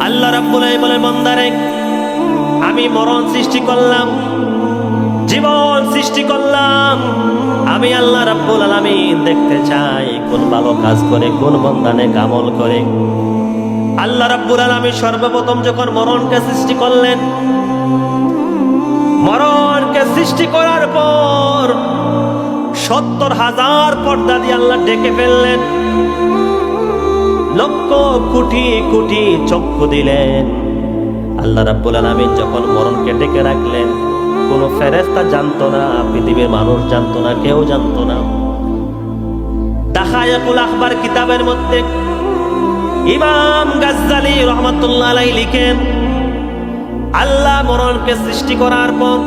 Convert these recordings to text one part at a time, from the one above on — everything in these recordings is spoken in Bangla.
আল্লাহ রাব্বুল আলামিন বলেন, বান্দারে আমি মরণ সৃষ্টি করলাম, জীবন সৃষ্টি করলাম। আমি আল্লাহ রাব্বুল আলামিন দেখতে চাই কোন ভালো কাজ করে, কোন বান্দা নেক আমল করে। আল্লাহ রাব্বুল আলামিন সর্বপ্রথম যখন মরণকে সৃষ্টি করলেন, মরণকে সৃষ্টি করার পর ৭০,০০০ পর্দা দিয়ে আল্লাহ ঢেকে ফেললেন। লক্ষ কোটি কোটি চক্ষু দিলেন। আল্লাহ রাব্বুল আলামিন যখন মরণকে ঢেকে রাখলেন, কোন ফেরেশতা জানতো না, পৃথিবীর মানুষ জানতো না, কেউ জানতো না। দাখায়াকুল আখবার কিতাবের মধ্যে ইমাম গাজ্জালি রাহমাতুল্লাহ আলাইহি লিখেন, আল্লাহ মরণকে সৃষ্টি করার পর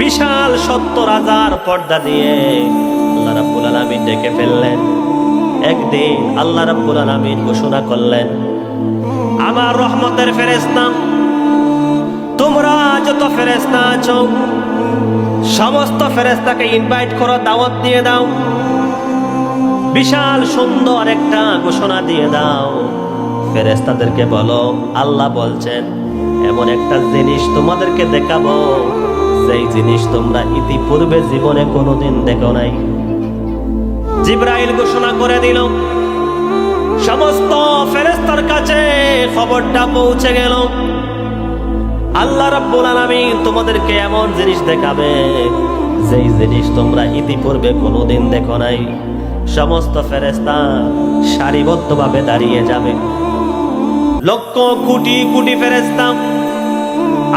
বিশাল ৭০,০০০ পর্দা দিয়ে আল্লাহ রাব্বুল আলামিন ডেকে ফেললেন। একদিন আল্লাহ রাব্বুল আলামিন ঘোষণা করলেন, আমার রহমতের ফেরেশতা, তোমরা যত ফেরেশতা আছো সমস্ত ফেরেশতাকে ইনভাইট করো, দাওয়াত দিয়ে দাও। বিশাল সুন্দর একটা ঘোষণা দিয়ে দাও। ফেরেশতাদেরকে বলো, আল্লাহ বলছেন এমন একটা জিনিস তোমাদেরকে দেখাবো, যেই জিনিস তোমরা ইতিপূর্বে জীবনে কোনোদিন দেখো নাই। জিবরাইল ঘোষণা করে দিল, সমস্ত ফেরেশতার কাছে খবরটা পৌঁছে গেল। আল্লাহ রাব্বুল আলামিন তোমাদেরকে এমন জিনিস দেখাবে, যেই জিনিস তোমরা ইতিপূর্বে কোনোদিন দেখো নাই। সমস্ত ফেরেশতা সারিবদ্ধভাবে দাঁড়িয়ে যাবে, লক্ষ কোটি কোটি ফেরেশতা।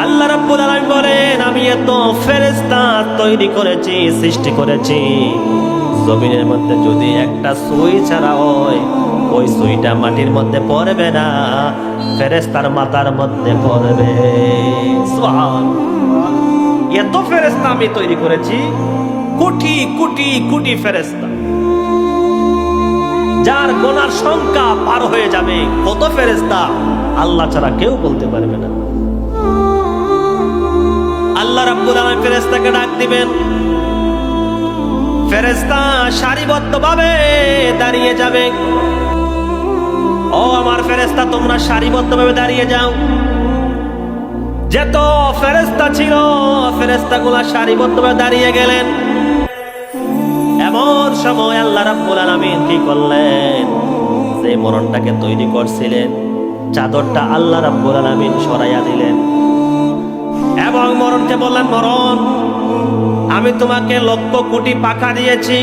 আল্লাহ রাব্বুল আলামিন বলেন, আমি এত ফেরেশতা তৈরি করেছি, সৃষ্টি করেছি, জমিনের মধ্যে যদি একটা সুই ছাড়া হয়, ওই সুইটা মাটির মধ্যে পড়বে না, ফেরেশতার মাথার মধ্যে পড়বে। সুবহানাল্লাহ, এত ফেরেশতা আমি তৈরি করেছি, কোটি কোটি কোটি ফেরেশতা, যার গোনার সংখ্যা পার হয়ে যাবে। কত ফেরেশতা আল্লাহ ছাড়া কেউ বলতে পারবে না। আল্লাহ রাব্বুল আলামিন ফেরেশতাকে ডাক দিবেন, ফেরেশতা সারিবদ্ধভাবে দাঁড়িয়ে যাবে। ও আমার ফেরেশতা, তোমরা সারিবদ্ধভাবে দাঁড়িয়ে যাও। যত ফেরেশতা ছিল ফেরেশতাগুলো সারিবদ্ধভাবে দাঁড়িয়ে গেলেন। এমন সময় আল্লাহ রাব্বুল আলামিন কি করলেন, যে মরণটাকে তৈরি করছিলেন চাদরটা আল্লাহ রাব্বুল আলামিন সরাইয়া দিলেন এবং মরণকে বললেন, মরণ, আমি তোমাকে লক্ষ কোটি পাখা দিয়েছি,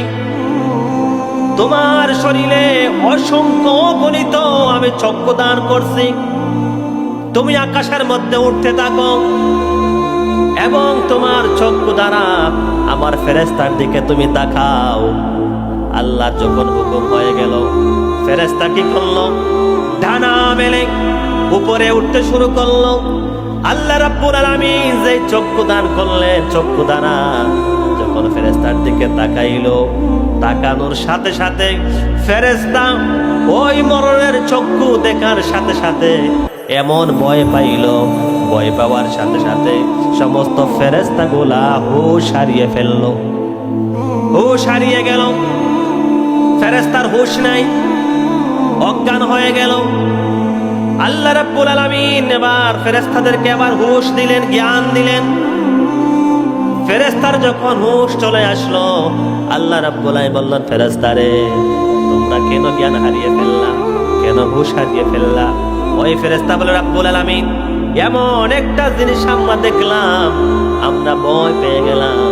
তোমার শরীরে অসংখ্য গণিত আমি চক্ষু দান করছি, তুমি আকাশের মধ্যে উঠতে থাকো এবং তোমার চক্ষু দ্বারা আমার ফেরেশতার দিকে তুমি তাকাও। আল্লাহ যখন হুকুম হয়ে গেল, ফেরেশতা কি করলো, ডানা মেলে উপরে উঠতে শুরু করলো। আল্লাহ রাব্বুল আলামিন যে চক্ষু দান করলেন, চক্ষু দ্বারা যখন ফেরেশতার দিকে তাকাইলো, তাকানোর সাথে সাথে ফেরেশতা ওই মরণের চক্ষু দেখার সাথে সাথে এমন ভয় পাইল, ভয় পাওয়ার সাথে সাথে সমস্ত ফেরেশতাগুলা হুঁশ হারিয়ে ফেললো, হুঁশ হারিয়ে গেল। ফেরেশতার হুঁশ নাই, অজ্ঞান হয়ে গেল। আল্লাহ রাব্বুল আলামিন এবার ফেরেশতাদেরকে আবার হুঁশ দিলেন, জ্ঞান দিলেন। ফেরেশতার যখন হুঁশ চলে আসলো, আল্লাহ রাব্বুল আলামিন বললেন, ফেরেশতারে, তোমরা কেন জ্ঞান হারিয়ে ফেললা, কেন হুঁশ হারিয়ে ফেললা? ওই ফেরেশতা বলে, রাব্বুল আলামিন, এমন একটা জিনিস আমরা দেখলাম, আমরা ভয় পেয়ে গেলাম,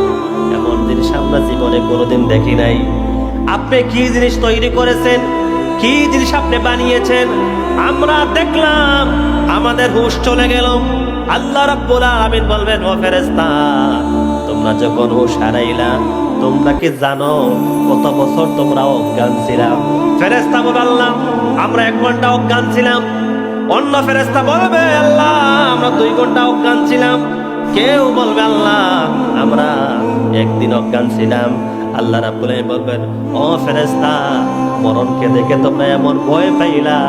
এমন জিনিস আমরা জীবনে কোনোদিন দেখি নাই। আপনি কি জিনিস তৈরি করেছেন, কি জিনিস আপনি বানিয়েছেন, আমরা দেখলাম, আমাদের হুঁশ চলে গেল। আল্লাহ রাব্বুল আলামিন বলবেন, ও ফেরেশতা, তোমরা যখন হুঁশ হারাইলা, তোমরা কি জানো কত বছর তোমরা অজ্ঞান ছিলাম? ফেরেশতা বললাম, আমরা 1 ঘন্টা অজ্ঞান ছিলাম। অন্য ফেরেশতা বলবে, আল্লাহ, আমরা 2 ঘন্টা অজ্ঞান ছিলাম। কেউ বলবে, আল্লাহ, আমরা 1 দিন অজ্ঞান ছিলাম। আল্লাহ রাব্বুল আলামিন বলবেন, ও ফেরেশতা, মরণকে দেখে তোমরা এমন ভয় পাইলা,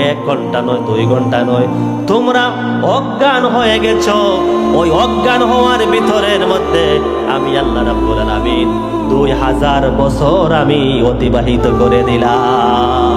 1 ঘন্টা নয়, 2 ঘন্টা নয়, তোমরা অজ্ঞান হয়ে গেছো। ওই অজ্ঞান হওয়ার ভিতরের মধ্যে আমি আল্লাহ রাব্বুল আলামিন 2000 বছর আমি অতিবাহিত করে দিলাম।